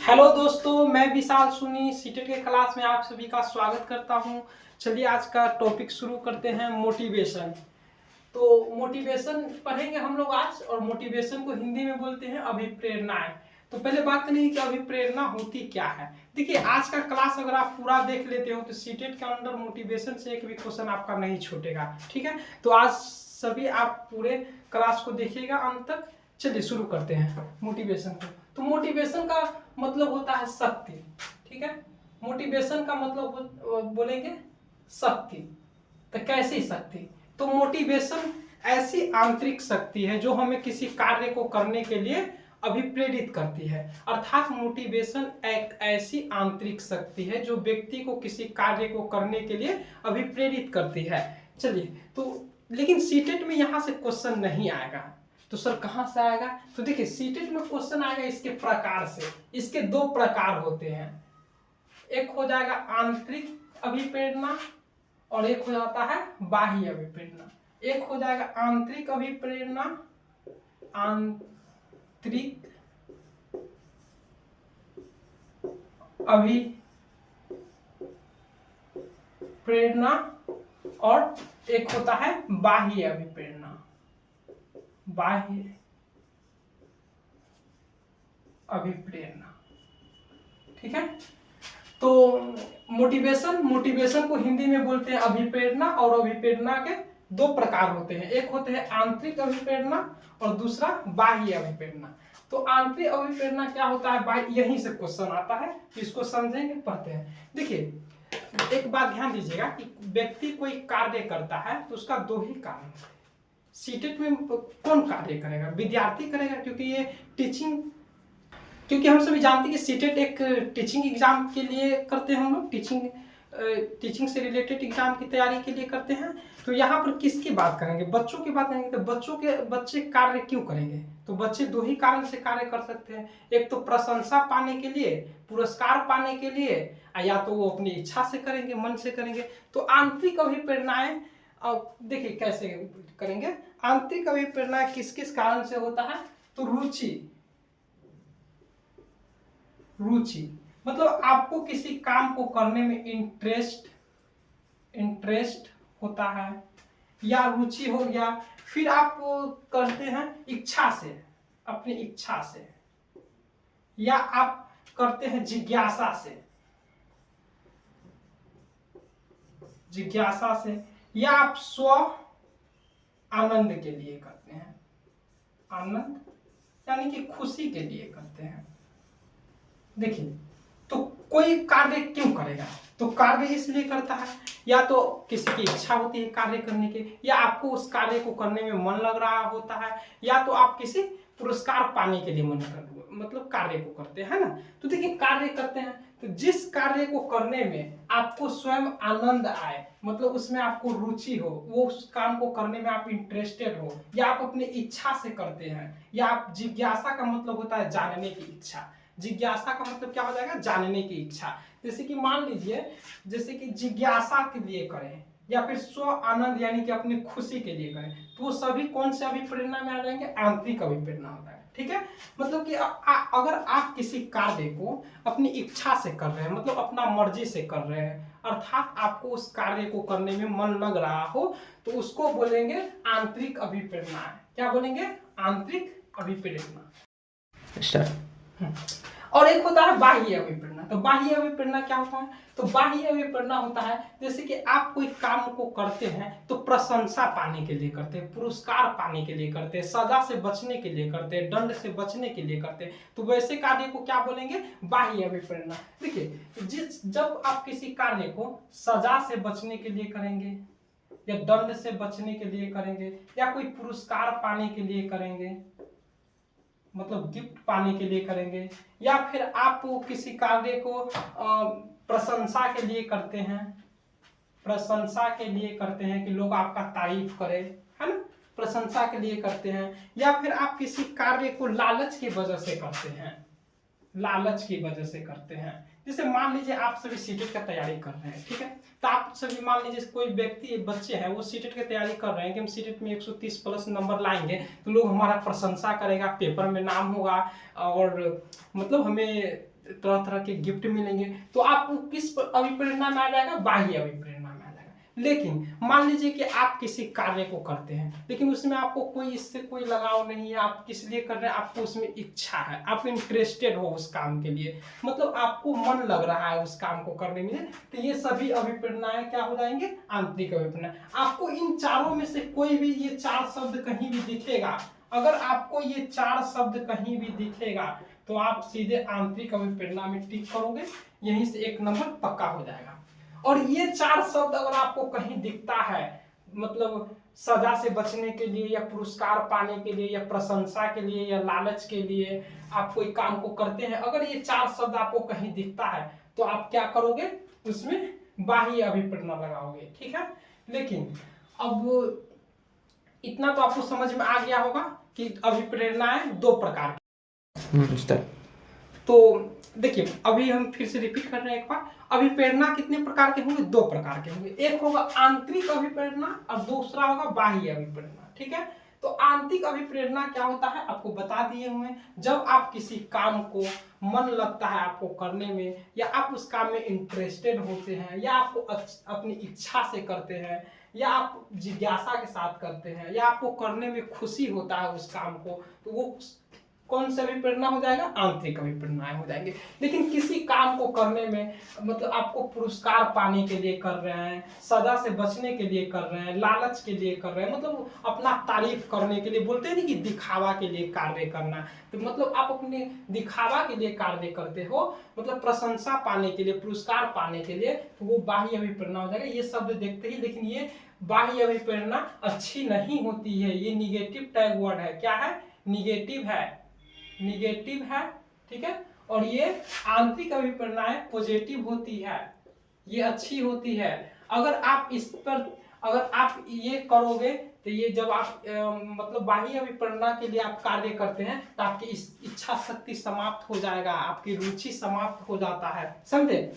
Hello दोस्तों, मैं विशाल सुनी सीटेट के क्लास में आप सभी का स्वागत करता हूं। चलिए आज का टॉपिक शुरू करते हैं, मोटिवेशन। तो मोटिवेशन पढ़ेंगे हम लोग आज, और मोटिवेशन को हिंदी में बोलते हैं अभिप्रेरणाएं। तो पहले बात करेंगे कि अभिप्रेरणा होती क्या है। देखिए, आज का क्लास अगर आप पूरा देख लेते हो तो सीटेट के अंदर मोटिवेशन से एक भी क्वेश्चन आपका नहीं छूटेगा। ठीक है, तो आज सभी आप पूरे क्लास को देखिएगा अंत तक। चलिए शुरू करते हैं मोटिवेशन को। तो मोटिवेशन का मतलब होता है शक्ति। ठीक है, मोटिवेशन का मतलब बोलेंगे शक्ति। तो कैसी शक्ति? तो मोटिवेशन ऐसी आंतरिक शक्ति है जो हमें किसी कार्य को करने के लिए अभिप्रेरित करती है। अर्थात मोटिवेशन एक ऐसी आंतरिक शक्ति है जो व्यक्ति को किसी कार्य को करने के लिए अभिप्रेरित करती है। चलिए, तो लेकिन सीटेट में यहाँ से क्वेश्चन नहीं आएगा। तो सर कहाँ से आएगा? तो देखिए, सीटेट में क्वेश्चन आएगा इसके प्रकार से। इसके दो प्रकार होते हैं, एक हो जाएगा आंतरिक अभिप्रेरणा और एक हो जाता है बाह्य अभिप्रेरणा। एक हो जाएगा आंतरिक अभिप्रेरणा, आंतरिक अभिप्रेरणा, और एक होता है बाह्य अभिप्रेरणा, बाह्य अभिप्रेरणा। ठीक है, तो मोटिवेशन को हिंदी में बोलते हैं अभिप्रेरणा, और अभिप्रेरणा के दो प्रकार होते हैं, एक होते हैं आंतरिक अभिप्रेरणा और दूसरा बाह्य अभिप्रेरणा। तो आंतरिक अभिप्रेरणा क्या होता है, यहीं से क्वेश्चन आता है, इसको समझेंगे, पढ़ते हैं। देखिए, एक बात ध्यान दीजिएगा कि व्यक्ति कोई कार्य करता है तो उसका दो ही कारण है। सीटेट में कौन कार्य करेगा? विद्यार्थी करेगा, क्योंकि ये टीचिंग, क्योंकि हम सभी जानते हैं कि सीटेट एक टीचिंग एग्जाम के लिए करते हैं हम लोग, टीचिंग से रिलेटेड एग्जाम की तैयारी के लिए करते हैं। तो यहाँ पर किसकी बात करेंगे? बच्चों की बात करेंगे। तो बच्चे कार्य क्यों करेंगे? तो बच्चे दो ही कारण से कार्य कर सकते हैं, एक तो प्रशंसा पाने के लिए, पुरस्कार पाने के लिए, या तो वो अपनी इच्छा से करेंगे, मन से करेंगे। तो आंतरिक अभिप्रेरणाएं देखिए कैसे करेंगे। आंतरिक अभिप्रेरणा किस किस कारण से होता है? तो रुचि मतलब आपको किसी काम को करने में इंटरेस्ट होता है, या रुचि हो गया। फिर आप करते हैं इच्छा से, अपनी इच्छा से, या आप करते हैं जिज्ञासा से, या आप स्व आनंद के लिए करते हैं, आनंद यानी कि खुशी के लिए करते हैं। देखिए, तो कोई कार्य क्यों करेगा? तो कार्य इसलिए करता है, या तो किसी की इच्छा होती है कार्य करने की, या आपको उस कार्य को करने में मन लग रहा होता है, या तो आप किसी पुरस्कार पाने के लिए मतलब कार्य को करते हैं ना। तो देखिए, कार्य करते हैं तो जिस कार्य को करने में आपको स्वयं आनंद आए, मतलब उसमें आपको रुचि हो, वो उस काम को करने में आप इंटरेस्टेड हो, या आप अपनी इच्छा से करते हैं, या आप जिज्ञासा का मतलब होता है जानने की इच्छा। जिज्ञासा का मतलब क्या हो जाएगा? जानने की इच्छा। जैसे कि मान लीजिए, जैसे कि जिज्ञासा के लिए करें, या फिर स्व आनंद यानी कि अपनी खुशी के लिए करें, तो वो सभी कौन से अभिप्रेरणा में आ जाएंगे? आंतरिक अभिप्रेरणा होता है। ठीक है, मतलब कि अगर आप किसी कार्य को अपनी इच्छा से कर रहे हैं, मतलब अपना मर्जी से कर रहे हैं, अर्थात आपको उस कार्य को करने में मन लग रहा हो, तो उसको बोलेंगे आंतरिक अभिप्रेरणा। क्या बोलेंगे? आंतरिक अभिप्रेरणा। और एक होता है बाह्य अभिप्रेरणा। तो बाह्य अभिप्रेरणा क्या होता है? तो बाह्य अभिप्रेरणा होता है जैसे कि आप कोई काम को करते हैं तो प्रशंसा पाने के लिए करते हैं, पुरस्कार पाने के लिए करते हैं, सजा से बचने के लिए करते हैं, दंड से बचने के लिए करते हैं। तो वैसे कार्य को क्या बोलेंगे? बाह्य अभिप्रेरणा। देखिए, जब आप किसी कार्य को सजा से बचने के लिए करेंगे, या दंड से बचने के लिए करेंगे, या कोई पुरस्कार पाने के लिए करेंगे, मतलब गिफ्ट पाने के लिए करेंगे, या फिर आप किसी कार्य को प्रशंसा के लिए करते हैं, प्रशंसा के लिए करते हैं कि लोग आपका तारीफ करें, है ना, प्रशंसा के लिए करते हैं, या फिर आप किसी कार्य को लालच की वजह से करते हैं, लालच की वजह से करते हैं। जैसे मान लीजिए आप सभी सीटेट का तैयारी कर रहे हैं, ठीक है, तो आप सभी मान लीजिए कोई व्यक्ति बच्चे हैं वो सीटेट की तैयारी कर रहे हैं कि हम सीटेट में 130 प्लस नंबर लाएंगे तो लोग हमारा प्रशंसा करेगा, पेपर में नाम होगा और मतलब हमें तरह तरह के गिफ्ट मिलेंगे। तो आपको किस अभिप्रेरणा में आ जाएगा? बाह्य अभिप्रेरणा में आ जाएगा। लेकिन मान लीजिए कि आप किसी कार्य को करते हैं लेकिन उसमें आपको कोई इससे कोई लगाव नहीं है, आप किस लिए कर रहे हैं, आपको उसमें इच्छा है, आप इंटरेस्टेड हो उस काम के लिए, मतलब आपको मन लग रहा है उस काम को करने में, तो ये सभी अभिप्रेरणाएं क्या हो जाएंगे? आंतरिक अभिप्रेरणा। आपको इन चारों में से कोई भी ये 4 शब्द कहीं भी दिखेगा, अगर आपको ये 4 शब्द कहीं भी दिखेगा तो आप सीधे आंतरिक अभिप्रेरणा में टिक करोगे, यहीं से 1 नंबर पक्का हो जाएगा। और ये 4 शब्द अगर आपको कहीं दिखता है, मतलब सजा से बचने के लिए या पुरस्कार पाने के लिए या प्रशंसा के लिए या लालच के लिए आप कोई काम को करते हैं, अगर ये 4 शब्द आपको कहीं दिखता है तो आप क्या करोगे? उसमें बाह्य अभिप्रेरणा लगाओगे, ठीक है। लेकिन अब इतना तो आपको समझ में आ गया होगा कि अभिप्रेरणाएं 2 प्रकार की। तो देखिए अभी हम फिर से रिपीट कर रहे हैं एक बार, अभिप्रेरणा कितने प्रकार के होंगे? 2 प्रकार के होंगे। एक होगा आंतरिक अभिप्रेरणा और दूसरा होगा बाह्य अभिप्रेरणा, ठीक है। तो आंतरिक अभिप्रेरणा क्या होता है आपको बता दिए हुए, जब आप किसी काम को मन लगता है आपको करने में, या आप उस काम में इंटरेस्टेड होते हैं, या आपको अपनी इच्छा से करते हैं, या आप जिज्ञासा के साथ करते हैं, या आपको करने में खुशी होता है उस काम को, तो वो कौन सा अभिप्रेरणा हो जाएगा? आंतरिक अभिप्रेरणाएं हो जाएंगे। लेकिन किसी काम को करने में मतलब आपको पुरस्कार पाने के लिए कर रहे हैं, सजा से बचने के लिए कर रहे हैं, लालच के लिए कर रहे हैं, मतलब अपना तारीफ करने के लिए, बोलते हैं नहीं कि दिखावा के लिए कार्य करना, तो मतलब आप अपने दिखावा के लिए कार्य करते हो, मतलब प्रशंसा पाने के लिए, पुरस्कार पाने के लिए, तो वो बाह्य अभिप्रेरणा हो जाएगा। ये शब्द देखते ही, लेकिन ये बाह्य अभिप्रेरणा अच्छी नहीं होती है, ये निगेटिव टैग वर्ड है। क्या है? निगेटिव है, निगेटिव है, ठीक है। और ये आंतरिक अभिप्रेरणाएं पॉजिटिव होती है, ये अच्छी होती है। अगर आप इस पर अगर आप ये करोगे तो ये जब आप मतलब बाह्य अभिप्रेरणा के लिए आप कार्य करते हैं तो आपकी इच्छा शक्ति समाप्त हो जाएगा, आपकी रुचि समाप्त हो जाता है, समझे?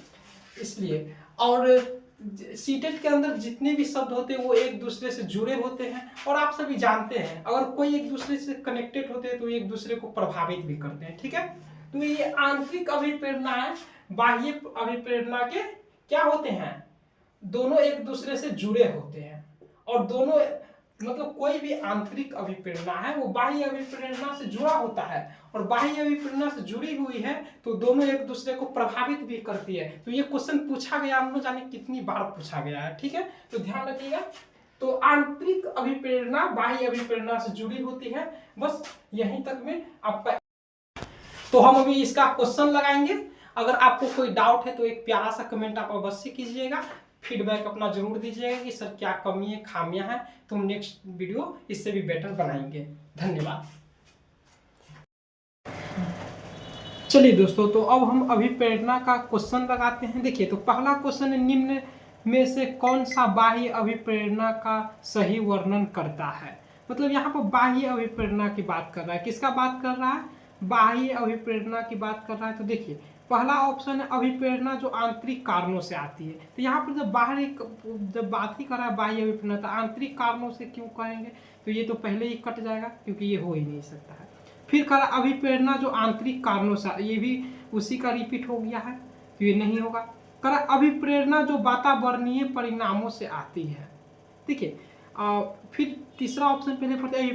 इसलिए और सीटेट के अंदर जितने भी शब्द होते हैं वो एक दूसरे से जुड़े होते हैं, और आप सभी जानते हैं अगर कोई एक दूसरे से कनेक्टेड होते हैं तो एक दूसरे को प्रभावित भी करते हैं, ठीक है। तो ये आंतरिक अभिप्रेरणाएं बाह्य अभिप्रेरणा के क्या होते हैं? दोनों एक दूसरे से जुड़े होते हैं, और दोनों मतलब कोई भी आंतरिक अभिप्रेरणा है वो बाह्य अभिप्रेरणा से जुड़ा होता है, और बाह्य अभिप्रेरणा से जुड़ी हुई है तो दोनों एक दूसरे को प्रभावित भी करती है। तो ये क्वेश्चन पूछा गया, हम लोग जाने कितनी बार पूछा गया है, ठीक है, तो ध्यान रखिएगा। तो आंतरिक अभिप्रेरणा बाह्य अभिप्रेरणा से जुड़ी होती है, बस यहीं तक में आपका। तो हम अभी इसका क्वेश्चन लगाएंगे, अगर आपको कोई डाउट है तो एक प्यारा सा कमेंट आप अवश्य कीजिएगा, फीडबैक अपना जरूर दीजिएगा कि सर क्या कमी है, खामियां हैं, तो हम नेक्स्ट वीडियो इससे भी बेटर बनाएंगे। धन्यवाद। चलिए दोस्तों, तो अब हम अभिप्रेरणा का क्वेश्चन लगाते हैं। देखिए, तो पहला क्वेश्चन है, निम्न में से कौन सा बाह्य अभिप्रेरणा का सही वर्णन करता है? मतलब यहाँ पर बाह्य अभिप्रेरणा की बात कर रहा है, किसका बात कर रहा है? बाह्य अभिप्रेरणा की बात कर रहा है। तो देखिए पहला ऑप्शन है अभिप्रेरणा जो आंतरिक कारणों से आती है। तो यहाँ पर जब बात ही कर रहा है बाह्य अभिप्रेरणा, तो आंतरिक कारणों से क्यों कहेंगे? तो ये तो पहले ही कट जाएगा क्योंकि ये हो ही नहीं सकता है। फिर करा अभिप्रेरणा जो आंतरिक कारणों से, ये भी उसी का रिपीट हो गया है, तो ये नहीं होगा। करा अभिप्रेरणा जो वातावरणीय परिणामों से आती है। देखिए फिर तीसरा ऑप्शन पहले पढ़ते,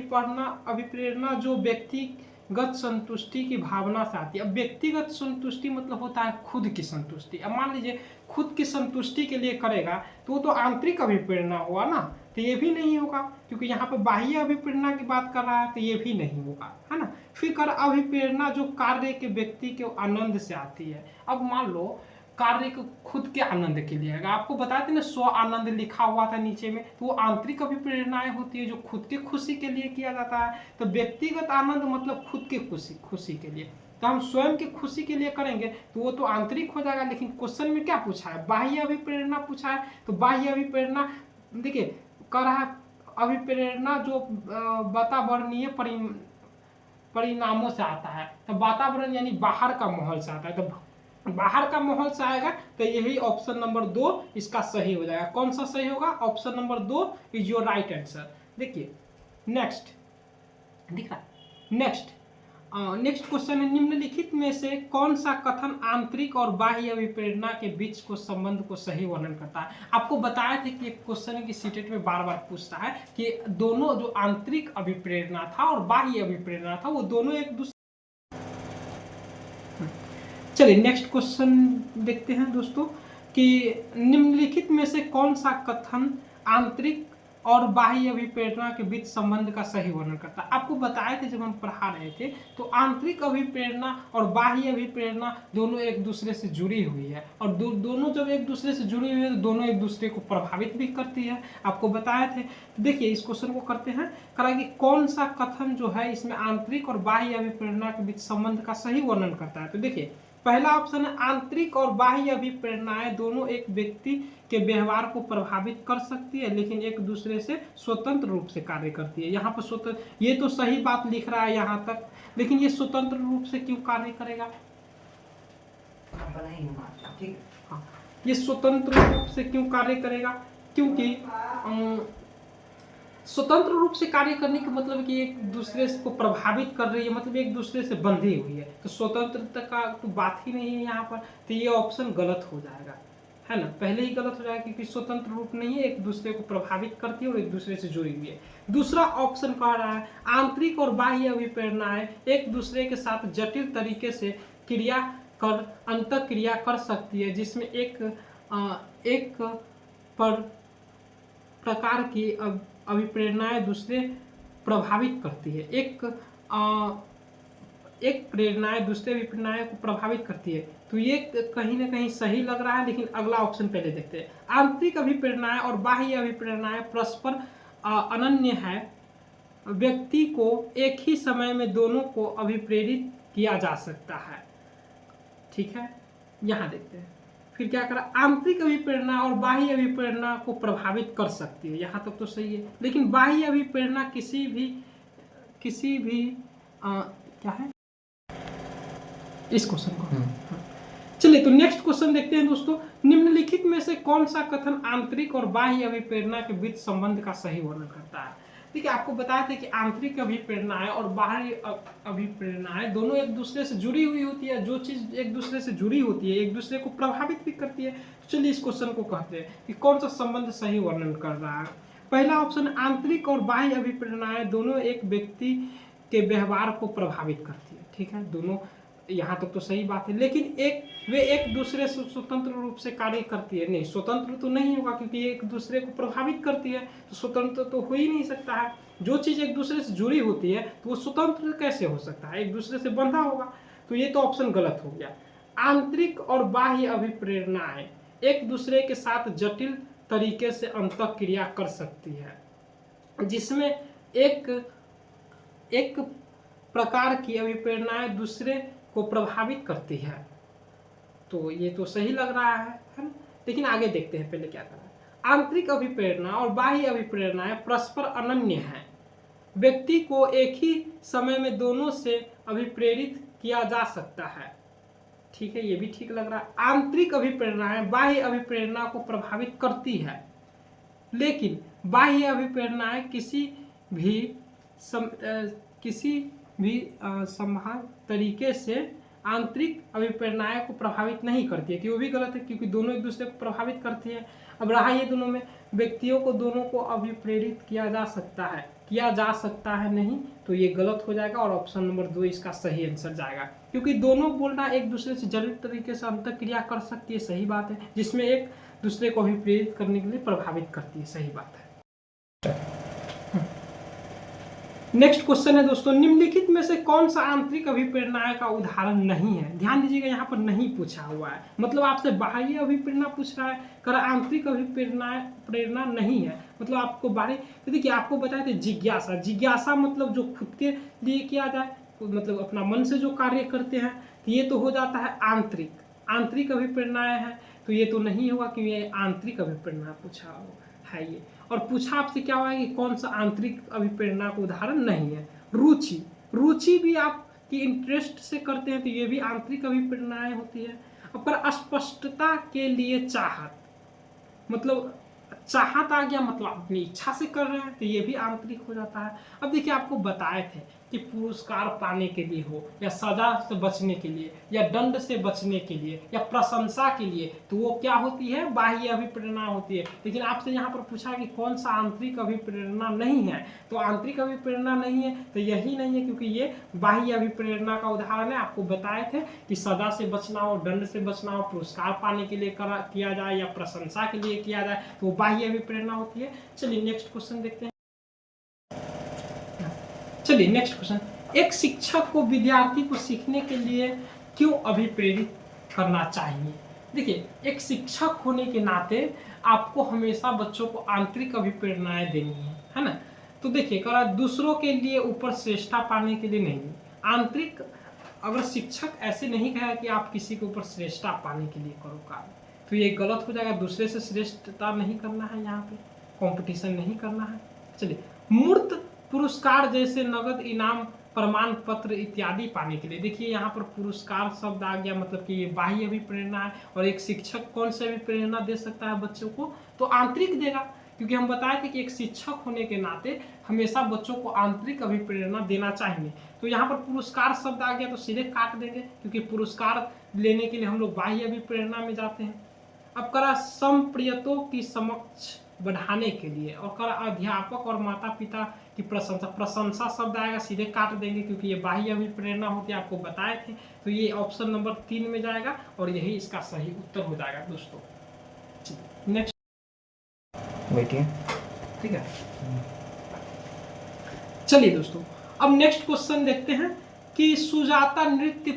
अभिप्रेरणा जो व्यक्तिगत संतुष्टि की भावना से आती है। अब व्यक्तिगत संतुष्टि मतलब होता है खुद की संतुष्टि। अब मान लीजिए खुद की संतुष्टि के लिए करेगा तो वो तो आंतरिक अभिप्रेरणा हुआ ना, तो ये भी नहीं होगा क्योंकि यहाँ पे बाह्य अभिप्रेरणा की बात कर रहा है, तो ये भी नहीं होगा, है ना। फिर कर अभिप्रेरणा जो कार्य के व्यक्ति के आनंद से आती है। अब मान लो कार्य को खुद के आनंद के लिए, अगर आपको बताते हैं ना स्व आनंद लिखा हुआ था नीचे में, तो वो आंतरिक अभिप्रेरणाएं होती है जो खुद के खुशी के लिए किया जाता है। तो व्यक्तिगत आनंद मतलब खुद के खुशी के लिए, तो हम स्वयं की खुशी के लिए करेंगे तो वो तो आंतरिक हो जाएगा। लेकिन क्वेश्चन में क्या पूछा है? बाह्य अभिप्रेरणा पूछा है। तो बाह्य अभिप्रेरणा देखिए कह रहा है अभिप्रेरणा जो वातावरणीय परिणामों से आता है। तो वातावरण यानी बाहर का माहौल से आता है, तो बाहर का माहौल से आएगा, तो यही ऑप्शन नंबर 2 इसका सही हो जाएगा। कौन सा सही होगा? Option number 2 is your right answer. देखिए नेक्स्ट दिख रहा है, नेक्स्ट क्वेश्चन है, निम्नलिखित में से कौन सा कथन आंतरिक और बाह्य अभिप्रेरणा के बीच को संबंध को सही वर्णन करता है? आपको बताया था कि एक क्वेश्चन की सीटेट में बार बार पूछता है कि दोनों जो आंतरिक अभिप्रेरणा था और बाह्य अभिप्रेरणा था वो दोनों एक दूसरे। चलिए नेक्स्ट क्वेश्चन देखते हैं दोस्तों कि निम्नलिखित में से कौन सा कथन आंतरिक और बाह्य अभिप्रेरणा के बीच संबंध का सही वर्णन करता है? आपको बताया थे जब हम पढ़ा रहे थे, तो आंतरिक अभिप्रेरणा और बाह्य अभिप्रेरणा दोनों एक दूसरे से जुड़ी हुई है, और दोनों जब एक दूसरे से जुड़ी हुई है तो दोनों एक दूसरे को प्रभावित भी करती है, आपको बताए थे। देखिए इस क्वेश्चन को करते हैं, करा कि कौन सा कथन जो है इसमें आंतरिक और बाह्य अभिप्रेरणा के बीच संबंध का सही वर्णन करता है? तो देखिए पहला ऑप्शन है, आंतरिक और बाह्य अभिप्रेरणाएं दोनों एक व्यक्ति के व्यवहार को प्रभावित कर सकती है, लेकिन एक दूसरे से स्वतंत्र रूप से कार्य करती है। यहाँ पर स्वतंत्र, ये तो सही बात लिख रहा है यहाँ तक, लेकिन ये स्वतंत्र रूप से क्यों कार्य करेगा? हाँ, ये स्वतंत्र रूप से क्यों कार्य करेगा? क्योंकि स्वतंत्र रूप से कार्य करने का मतलब कि एक दूसरे को प्रभावित कर रही है, मतलब एक दूसरे से बंधी हुई है, तो स्वतंत्रता का तो बात ही नहीं है यहाँ पर, तो ये ऑप्शन गलत हो जाएगा, है ना, पहले ही गलत हो जाएगा, क्योंकि स्वतंत्र रूप नहीं है, एक दूसरे को प्रभावित करती है और एक दूसरे से जुड़ी हुई है। दूसरा ऑप्शन कह रहा है, आंतरिक और बाह्य अभिप्रेरणाएं एक दूसरे के साथ जटिल तरीके से क्रिया कर अंतः क्रिया कर सकती है, जिसमें एक प्रकार की अभिप्रेरणाएं दूसरे प्रभावित करती है, एक प्रेरणाएं दूसरे अभिप्रेरणाएं को प्रभावित करती है, तो ये कहीं ना कहीं सही लग रहा है, लेकिन अगला ऑप्शन पहले देखते हैं। आंतरिक अभिप्रेरणाएं और बाह्य अभिप्रेरणाएं परस्पर अनन्य है, व्यक्ति को एक ही समय में दोनों को अभिप्रेरित किया जा सकता है। ठीक है, यहाँ देखते हैं फिर क्या करा, आंतरिक अभिप्रेरणा और बाह्य अभिप्रेरणा को प्रभावित कर सकती है, यहाँ तक तो सही है, लेकिन बाह्य अभिप्रेरणा किसी भी क्या है इस क्वेश्चन को। चलिए तो नेक्स्ट क्वेश्चन देखते हैं दोस्तों, निम्नलिखित में से कौन सा कथन आंतरिक और बाह्य अभिप्रेरणा के बीच संबंध का सही वर्णन करता है? देखिए आपको बताया था कि आंतरिक अभिप्रेरणाएं और बाहरी अभिप्रेरणाएं दोनों एक दूसरे से जुड़ी हुई होती है, जो चीज एक दूसरे से जुड़ी होती है एक दूसरे को प्रभावित भी करती है। चलिए इस क्वेश्चन को कहते हैं कि कौन सा संबंध सही वर्णन कर रहा है। पहला ऑप्शन, आंतरिक और बाह्य अभिप्रेरणाएं दोनों एक व्यक्ति के व्यवहार को प्रभावित करती है। ठीक है, दोनों यहाँ तक तो सही बात है, लेकिन वे एक दूसरे से स्वतंत्र रूप से कार्य करती है। नहीं, स्वतंत्र तो नहीं होगा, क्योंकि एक दूसरे को प्रभावित करती है, तो स्वतंत्र तो हो ही नहीं सकता है। जो चीज एक दूसरे से जुड़ी होती है तो वो स्वतंत्र कैसे हो सकता है, एक दूसरे से बंधा होगा, तो ये तो ऑप्शन गलत हो गया। आंतरिक और बाह्य अभिप्रेरणाएं एक दूसरे के साथ जटिल तरीके से अंतःक्रिया कर सकती है, जिसमें एक प्रकार की अभिप्रेरणाएं दूसरे को प्रभावित करती है, तो ये तो सही लग रहा है ना। लेकिन आगे देखते हैं पहले क्या करना है। आंतरिक अभिप्रेरणा और बाह्य अभिप्रेरणाएं परस्पर अनन्य हैं, व्यक्ति को एक ही समय में दोनों से अभिप्रेरित किया जा सकता है। ठीक है, ये भी ठीक लग रहा है। आंतरिक अभिप्रेरणाएं बाह्य अभिप्रेरणा को प्रभावित करती है, लेकिन बाह्य अभिप्रेरणाएं किसी भी संभाव्य तरीके से आंतरिक अभिप्रेरणाएं को प्रभावित नहीं करती है, कि वो भी गलत है, क्योंकि दोनों एक दूसरे को प्रभावित करती है। अब रहा ये दोनों में, व्यक्तियों को दोनों को अभिप्रेरित किया जा सकता है नहीं, तो ये गलत हो जाएगा और ऑप्शन नंबर 2 इसका सही आंसर जाएगा, क्योंकि दोनों बोलना एक दूसरे से जटिल तरीके से अंतःक्रिया कर सकती है, सही बात है, जिसमें एक दूसरे को अभिप्रेरित करने के लिए प्रभावित करती है, सही बात है। नेक्स्ट क्वेश्चन है दोस्तों, निम्नलिखित में से कौन सा आंतरिक अभिप्रेरणाएं का उदाहरण नहीं है? ध्यान दीजिएगा, यहाँ पर नहीं पूछा हुआ है, मतलब आपसे बाह्य अभिप्रेरणा पूछ रहा है, कर आंतरिक प्रेरणा नहीं है, मतलब आपको बाहरी। तो देखिए आपको बताया था जिज्ञासा मतलब जो खुद के लिए किया जाए, मतलब अपना मन से जो कार्य करते हैं, तो ये तो हो जाता है आंतरिक अभिप्रेरणाएं हैं, तो ये तो नहीं होगा, क्योंकि ये आंतरिक अभिप्रेरणा पूछा है ये। और पूछा आपसे क्या हुआ कि कौन सा आंतरिक अभिप्रेरणा का उदाहरण नहीं है? रुचि, रुचि भी आपकी इंटरेस्ट से करते हैं तो ये भी आंतरिक अभिप्रेरणाएं होती है। अब पर स्पष्टता के लिए चाहत, मतलब चाहत आ गया, मतलब अपनी इच्छा से कर रहे हैं तो ये भी आंतरिक हो जाता है। अब देखिए आपको बताए थे कि पुरस्कार पाने के लिए हो या सजा से बचने के लिए या दंड से बचने के लिए या प्रशंसा के लिए, तो वो क्या होती है, बाह्य अभिप्रेरणा होती है। लेकिन आपसे यहाँ पर पूछा कि कौन सा आंतरिक अभिप्रेरणा नहीं है, तो आंतरिक अभिप्रेरणा नहीं है तो यही नहीं है, क्योंकि ये बाह्य अभिप्रेरणा का उदाहरण है। आपको बताए थे कि सजा से बचना हो, दंड से बचना हो, पुरस्कार पाने के लिए किया जाए या प्रशंसा के लिए किया जाए, तो वो बाह्य अभिप्रेरणा होती है। चलिए नेक्स्ट क्वेश्चन देखते हैं। चलिए नेक्स्ट क्वेश्चन, एक शिक्षक को विद्यार्थी को सीखने के लिए क्यों अभिप्रेरित करना चाहिए। देखिए एक शिक्षक होने के नाते आपको हमेशा बच्चों को आंतरिक अभिप्रेरणाएं देनी है ना। तो देखिए करा दूसरों के लिए ऊपर श्रेष्ठता पाने के लिए नहीं, आंतरिक, अगर शिक्षक ऐसे नहीं कहा कि आप किसी के ऊपर श्रेष्ठता पाने के लिए करो कार्य, तो ये गलत हो जाएगा। दूसरे से श्रेष्ठता नहीं करना है, यहाँ पे कंपटीशन नहीं करना है। चलिए मूर्त पुरस्कार जैसे नगद इनाम, प्रमाण पत्र इत्यादि पाने के लिए, देखिए यहाँ पर पुरस्कार शब्द आ गया, मतलब कि ये बाह्य अभिप्रेरणा है। और एक शिक्षक कौन सा अभिप्रेरणा दे सकता है बच्चों को, तो आंतरिक देगा, क्योंकि हम बताए थे कि एक शिक्षक होने के नाते हमेशा बच्चों को आंतरिक अभिप्रेरणा देना चाहिए। तो यहाँ पर पुरस्कार शब्द आ गया तो सीधे काट देंगे, क्योंकि पुरस्कार लेने के लिए हम लोग बाह्य अभिप्रेरणा में जाते हैं। अब करा समप्रियतों की समक्ष बढ़ाने के लिए, और करा अध्यापक और माता पिता की प्रशंसा, प्रशंसा शब्द आएगा सीधे काट देंगे, क्योंकि ये बाह्य अभिप्रेरणा होती है, आपको बताए थे। तो ये ऑप्शन नंबर 3 में जाएगा और यही इसका सही उत्तर हो जाएगा दोस्तों। नेक्स्ट बैठिए, ठीक है। चलिए दोस्तों अब नेक्स्ट क्वेश्चन देखते हैं कि सुजाता नृत्य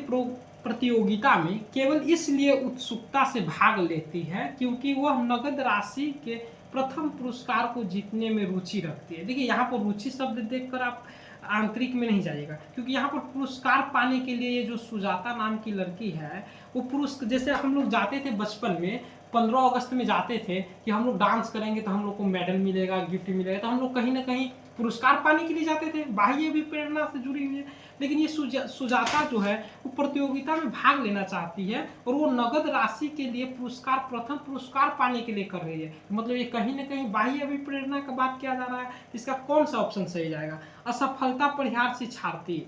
प्रतियोगिता में केवल इसलिए उत्सुकता से भाग लेती है क्योंकि वह नगद राशि के प्रथम पुरस्कार को जीतने में रुचि रखती है। देखिए यहाँ पर रुचि शब्द देखकर आप आंतरिक में नहीं जाइएगा, क्योंकि यहाँ पर पुरस्कार पाने के लिए ये जो सुजाता नाम की लड़की है वो पुरस्कार, जैसे हम लोग जाते थे बचपन में 15 अगस्त में जाते थे कि हम लोग डांस करेंगे तो हम लोग को मेडल मिलेगा, गिफ्ट मिलेगा, तो हम लोग कहीं ना कहीं पुरस्कार पाने के लिए जाते थे, बाह्य भी प्रेरणा से जुड़ी हुई है। लेकिन ये सुजाता जो है वो प्रतियोगिता में भाग लेना चाहती है और वो नगद राशि के लिए पुरस्कार, प्रथम पुरस्कार पाने के लिए कर रही है, मतलब ये कहीं ना कहीं बाह्य अभिप्रेरणा का बात किया जा रहा है। इसका कौन सा ऑप्शन सही जाएगा, असफलता परिहार शिक्षार्थी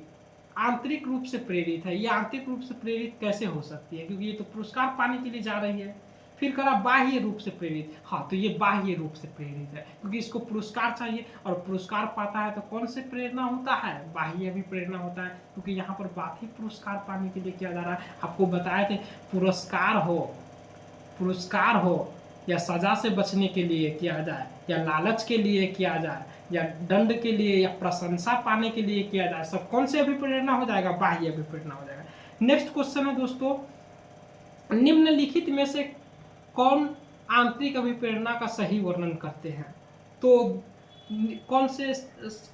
आंतरिक रूप से प्रेरित है। ये आंतरिक रूप से प्रेरित कैसे हो सकती है, क्योंकि ये तो पुरस्कार पाने के लिए जा रही है। फिर करा बाह्य रूप से प्रेरित, हाँ तो ये बाह्य रूप से प्रेरित है, क्योंकि इसको पुरस्कार चाहिए और पुरस्कार पाता है तो कौन से प्रेरणा होता है, बाह्य भी प्रेरणा होता है, क्योंकि यहाँ पर बात ही पुरस्कार पाने के लिए किया जा रहा है। आपको बताए थे पुरस्कार हो या सजा से बचने के लिए किया जाए या लालच के लिए किया जाए या दंड के लिए या प्रशंसा पाने के लिए किया जाए, सब कौन से अभिप्रेरणा हो जाएगा, बाह्य अभिप्रेरणा हो जाएगा। नेक्स्ट क्वेश्चन है दोस्तों, निम्नलिखित में से कौन आंतरिक अभिप्रेरणा का सही वर्णन करते हैं, तो कौन से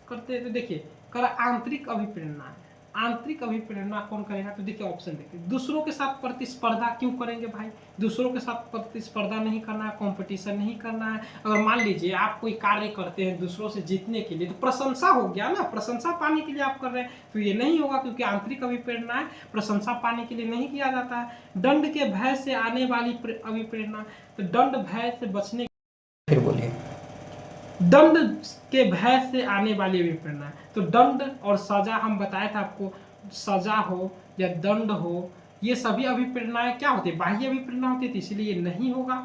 करते हैं, तो देखिए करा आंतरिक अभिप्रेरणा, आंतरिक अभिप्रेरणा कौन करेगा, तो देखिए ऑप्शन देखिए, दूसरों के साथ प्रतिस्पर्धा क्यों करेंगे भाई, दूसरों के साथ प्रतिस्पर्धा नहीं करना है, कंपटीशन नहीं करना है। अगर मान लीजिए आप कोई कार्य करते हैं दूसरों से जीतने के लिए, तो प्रशंसा हो गया ना, प्रशंसा पाने के लिए आप कर रहे हैं, तो ये नहीं होगा, क्योंकि आंतरिक अभिप्रेरणा है, प्रशंसा पाने के लिए नहीं किया जाता है। दंड के भय से आने वाली अभिप्रेरणा, तो दंड भय से बचने, फिर बोलिए, दंड के भय से आने वाली अभिप्रेरणा है। तो दंड और सजा हम बताए थे आपको, सजा हो या दंड हो, ये सभी अभिप्रेरणाएं क्या होती है, बाह्य अभिप्रेरणा होती है, तो इसलिए ये नहीं होगा।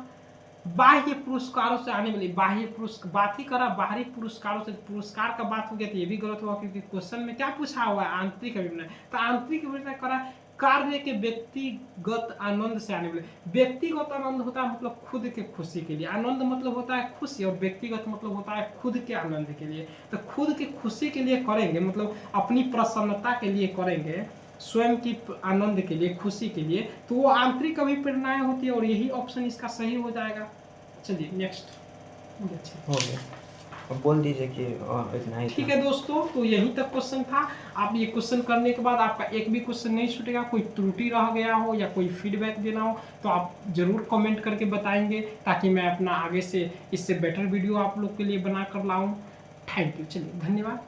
बाह्य पुरस्कारों से आने वाली, बाह्य पुरस्कार बात ही करा, बाहरी पुरस्कारों से पुरस्कार का बात हो गया तो ये भी गलत होगा, क्योंकि क्वेश्चन में क्या पूछा हुआ है, आंतरिक अभिप्रेरणा। तो आंतरिक अभिप्रेरणा करा कार्य के व्यक्तिगत आनंद से आने वाले, व्यक्तिगत आनंद होता है मतलब खुद के खुशी के लिए, आनंद मतलब होता है खुशी, और व्यक्तिगत मतलब होता है खुद के आनंद के लिए। तो खुद के खुशी के लिए करेंगे, मतलब अपनी प्रसन्नता के लिए करेंगे, स्वयं की आनंद के लिए, खुशी के लिए, तो वो आंतरिक अभिप्रेरणाएं होती है और यही ऑप्शन इसका सही हो जाएगा। चलिए नेक्स्ट हो गया, अब बोल दीजिए कि इतना ही। ठीक है दोस्तों, तो यही तक क्वेश्चन था। आप ये क्वेश्चन करने के बाद आपका एक भी क्वेश्चन नहीं छूटेगा, कोई त्रुटि रह गया हो या कोई फीडबैक देना हो तो आप जरूर कमेंट करके बताएंगे, ताकि मैं अपना आगे से इससे बेटर वीडियो आप लोग के लिए बना कर लाऊं। थैंक यू, चलिए धन्यवाद।